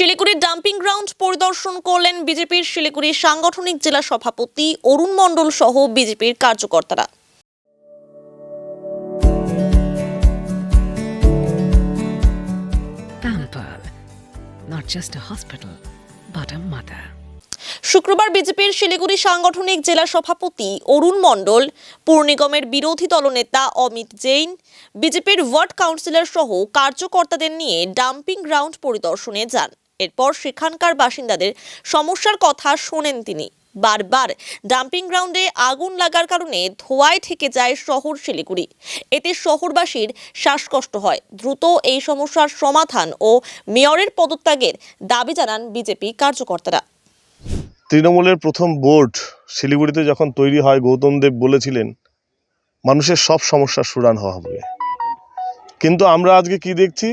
শিলিগুড়ির dumping ground পরিদর্শন করলেন বিজেপির শিলিগুড়ি সাংগঠনিক জেলা সভাপতি অরুণ মণ্ডল সহ বিজেপির কার্যকর্তারা। Pamper, not just a hospital, but a mother. শুক্রবার বিজেপির শিলিগুড়ি সাংগঠনিক জেলা সভাপতি অরুণ মণ্ডল, পুর নিগমের বিরোধী দলনেতা অমিত জৈন, বিজেপির ওয়ার্ড কাউন্সিলর সহ কার্যকর্তাদের নিয়ে ডাম্পিং গ্রাউন্ড পরিদর্শনে যান। এরপর সেখানকার বাসিন্দাদের সমস্যার কথা শোনেন তিনি। বারবার ডাম্পিং গ্রাউন্ডে আগুন লাগার কারণে ধোঁয়ায় থেকে যায় শহর শিলিগুড়ি। এতে শহরবাসীর শ্বাসকষ্ট হয়। দ্রুত এই সমস্যার সমাধান ও মেয়রের পদত্যাগের দাবি জানান বিজেপি কার্যকর্তারা। তৃণমূলের প্রথম বোর্ড শিলিগুড়িতে যখন তৈরি হয়, গৌতম দেব বলেছিলেন মানুষের সব সমস্যার সুরাহা হবে। কিন্তু আমরা আজকে কি দেখছি,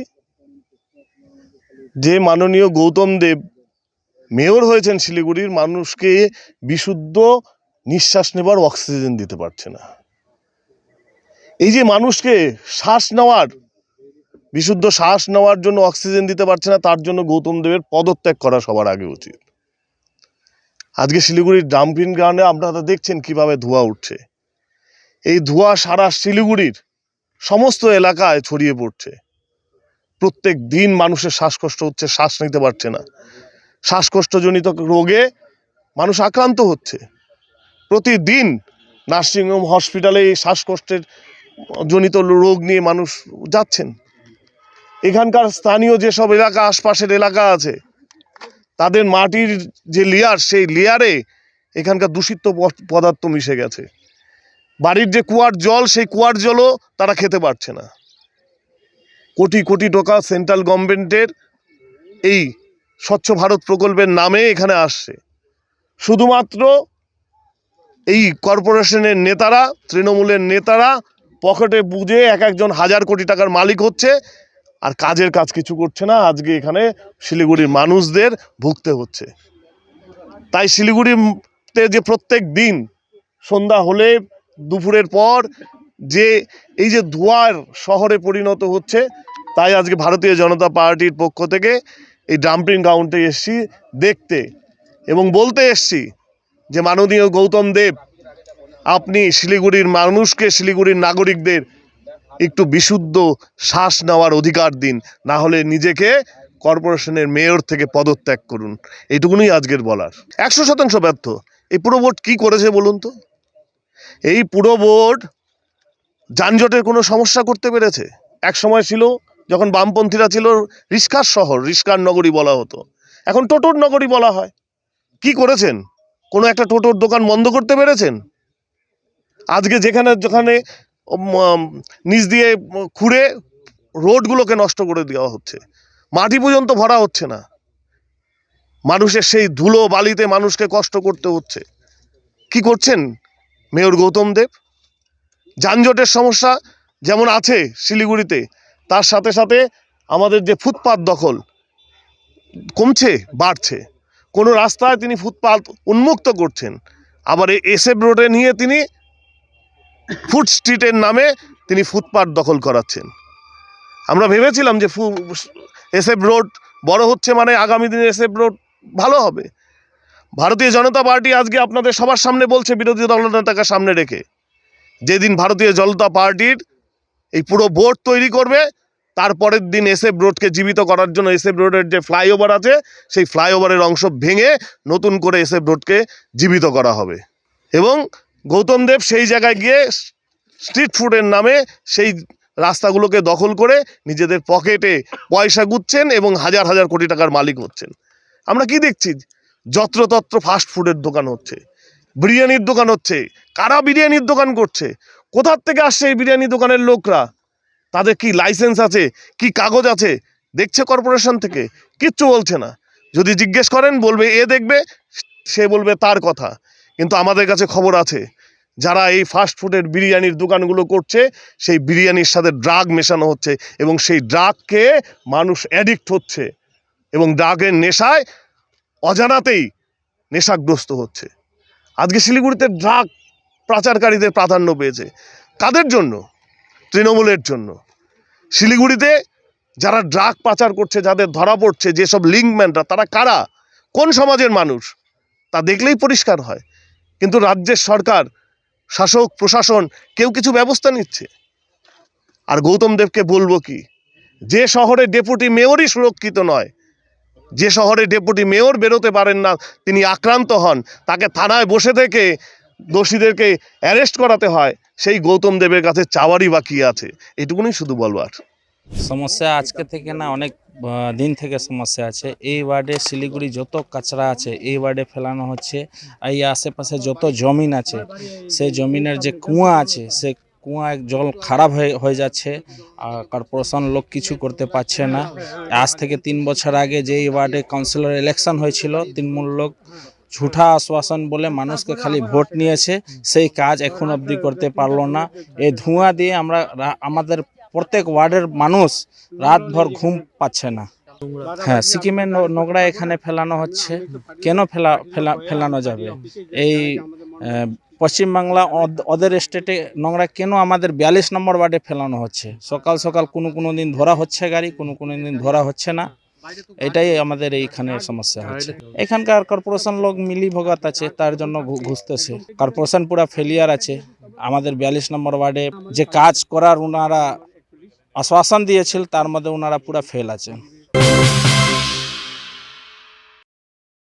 যে মাননীয় গৌতম দেব মেয়র হয়েছেন শিলিগুড়ির, মানুষকে বিশুদ্ধ নিঃশ্বাস নেবার অক্সিজেন দিতে পারছে না। এই যে মানুষকে বিশুদ্ধ শ্বাস নেওয়ার জন্য অক্সিজেন দিতে পারছে না, তার জন্য গৌতম দেবের পদত্যাগ করা সবার আগে উচিত। আজকে শিলিগুড়ির ডাম্পিং গ্রাউন্ডে আপনারা দেখছেন কিভাবে ধোঁয়া উঠছে। এই ধোঁয়া সারা শিলিগুড়ির সমস্ত এলাকায় ছড়িয়ে পড়ছে। প্রত্যেক দিন মানুষের শ্বাসকষ্ট হচ্ছে, শ্বাস নিতে পারছে না। শ্বাসকষ্টজনিত রোগে মানুষ আক্রান্ত হচ্ছে। প্রতিদিন নার্সিংহোম, হসপিটালে এই শ্বাসকষ্টের জনিত রোগ নিয়ে মানুষ যাচ্ছেন। এখানকার স্থানীয় যেসব এলাকা, আশপাশের এলাকা আছে, তাদের মাটির যে লেয়ার, সেই লেয়ারে এখানকার দূষিত পদার্থ মিশে গেছে। বাড়ির যে কুয়ার জল, সেই কুয়ার জলও তারা খেতে পারছে না। কোটি কোটি টাকা সেন্ট্রাল গভর্নমেন্টের এই স্বচ্ছ ভারত প্রকল্পের নামে এখানে আসছে। শুধুমাত্র এই কর্পোরেশনের নেতারা, তৃণমূলের নেতারা পকেটে বুঝে একজন হাজার কোটি টাকার মালিক হচ্ছে, আর কাজের কাজ কিছু করছে না। আজকে এখানে শিলিগুড়ির মানুষদের ভুগতে হচ্ছে। তাই শিলিগুড়িতে যে প্রত্যেক দিন সন্ধ্যা হলে, দুপুরের পর যে এই যে ধোঁয়ার শহরে পরিণত হচ্ছে, তাই আজকে ভারতীয় জনতা পার্টির পক্ষ থেকে এই ডাম্পিং গ্রাউন্ডে এসছি দেখতে এবং বলতে এসছি যে মাননীয় গৌতম দেব, আপনি শিলিগুড়ির মানুষকে, শিলিগুড়ির নাগরিকদের একটু বিশুদ্ধ শ্বাস নেওয়ার অধিকার দিন, না হলে নিজেকে কর্পোরেশনের মেয়র থেকে পদত্যাগ করুন। এইটুকুনি আজকের বলার। 100% ব্যর্থ। এই পুরো বোর্ড কি করেছে বলুন তো? এই পুরো বোর্ড যানজটের কোনো সমস্যা করতে পেরেছে? এক সময় ছিল, যখন বামপন্থীরা ছিল, রিস্কার শহর, রিস্কার নগরী বলা হতো, এখন টোটোর নগরী বলা হয়। কি করেছেন? কোনো একটা টোটোর দোকান বন্ধ করতে পেরেছেন? আজকে যেখানে নিচ দিয়ে খুঁড়ে রোডগুলোকে নষ্ট করে দেওয়া হচ্ছে, মাটি পর্যন্ত ভরা হচ্ছে না। মানুষের সেই ধুলো বালিতে মানুষকে কষ্ট করতে হচ্ছে। কি করছেন মেয়র গৌতম দেব? যানজটের সমস্যা যেমন আছে শিলিগুড়িতে, তার সাথে সাথে আমাদের যে ফুটপাত দখল কমছে, বাড়ছে। কোনো রাস্তায় তিনি ফুটপাত উন্মুক্ত করছেন, আবার এই এসএফ রোডে নিয়ে তিনি ফুড স্ট্রিটের নামে তিনি ফুটপাত দখল করাচ্ছেন। আমরা ভেবেছিলাম যে এসএফ রোড বড় হচ্ছে মানে আগামী দিনে এসএফ রোড ভালো হবে। ভারতীয় জনতা পার্টি আজকে আপনাদের সবার সামনে বলছে, বিরোধী দলনেতাকে সামনে রেখে, যেদিন ভারতীয় জনতা পার্টির এই পুরো বোর্ড তৈরি করবে, তারপরের দিন এসএফ রোডকে জীবিত করার জন্য এসএফ রোডের যে ফ্লাইওভার আছে, সেই ফ্লাইওভারের অংশ ভেঙে নতুন করে এসএফ রোডকে জীবিত করা হবে। এবং গৌতম দেব সেই জায়গায় গিয়ে স্ট্রিট ফুডের নামে সেই রাস্তাগুলোকে দখল করে নিজেদের পকেটে পয়সা গুচ্ছেন এবং হাজার হাজার কোটি টাকার মালিক হচ্ছেন। আমরা কি দেখছি? যত্রতত্র ফাস্ট ফুডের দোকান হচ্ছে, বিরিয়ানির দোকান হচ্ছে। কারা বিরিয়ানির দোকান করছে? কোথার থেকে আসছে এই বিরিয়ানি দোকানের লোকরা? তাদের কি লাইসেন্স আছে, কি কাগজ আছে? দেখছে কর্পোরেশন থেকে? কিচ্ছু বলছে না। যদি জিজ্ঞেস করেন, বলবে এ দেখবে, সে বলবে তার কথা। কিন্তু আমাদের কাছে খবর আছে, যারা এই ফাস্ট ফুডের বিরিয়ানির দোকানগুলো করছে, সেই বিরিয়ানির সাথে ড্রাগ মেশানো হচ্ছে এবং সেই ড্রাগকে মানুষ অ্যাডিক্ট হচ্ছে এবং ড্রাগের নেশায় অজানাতেই নেশাগ্রস্ত হচ্ছে। আজকে শিলিগুড়িতে ড্রাগ পাচারকারীদের প্রাধান্য পেয়েছে। কাদের জন্য? তৃণমূলের জন্য। শিলিগুড়িতে যারা ড্রাগ পাচার করছে, যাদের ধরা পড়ছে, যেসব লিঙ্কম্যানরা, তারা কারা, কোন সমাজের মানুষ, তা দেখলেই পরিষ্কার হয়। কিন্তু রাজ্যের সরকার, শাসক প্রশাসন কেউ কিছু ব্যবস্থা নিচ্ছে। আর গৌতম দেবকে বলবো কি, যে শহরে ডেপুটি মেয়রই সুরক্ষিত নয়, যে শহরে ডেপুটি মেয়র বেরোতে পারেন না, তিনি আক্রান্ত হন, তাকে থানায় বসে থেকে দোষীদেরকে অ্যারেস্ট করাতে হয়, সেই গৌতম দেবের কাছে চাওয়ারই বাকি আছে। এটুকুনি শুধু বলবার। সমস্যা আজকে থেকে না, অনেক দিন থেকে সমস্যা আছে। এই ওয়ার্ডে শিলিগুড়ি যত কাঁচরা আছে এই ওয়ার্ডে ফেলানো হচ্ছে। এই আশেপাশে যত জমিন আছে, সেই জমিনের যে কুয়া আছে, সে কুয়া জল খারাপ হয়ে যাচ্ছে। আর কর্পোরেশন লোক কিছু করতে পারছে না। আজ থেকে 3 বছর আগে যে এই ওয়ার্ডে কাউন্সিলর ইলেকশন হয়েছিল, তৃণমূল লোক ঝুঠা আশ্বাসন বলে মানুষকে খালি ভোট নিয়েছে, সেই কাজ এখন অবধি করতে পারলো না। এই ধোঁয়া দিয়ে আমাদের প্রত্যেক ওয়ার্ডের মানুষ রাতভর ঘুম পাচ্ছে না। হ্যাঁ, সিকিমের নোংরা এখানে ফেলানো হচ্ছে। কেন ফেলানো যাবে? এই পশ্চিমবাংলা ওদের স্টেটে নোংরা কেন আমাদের 42 নম্বর ওয়ার্ডে ফেলানো হচ্ছে? সকাল সকাল কোনো দিন ধরা হচ্ছে গাড়ি, কোনো দিন ধরা হচ্ছে না। এটাই আমাদের এইখানে সমস্যা হচ্ছে। এখানকার কর্পোরেশন লোক মিলি ভগত আছে, তার জন্য ঘুষতেছে। কর্পোরেশন পুরা ফেলিয়ার আছে। আমাদের 42 নম্বর ওয়ার্ডে যে কাজ করার ওনারা আশ্বাসন দিয়েছিল, তার মধ্যে ওনারা পুরা ফেল আছে।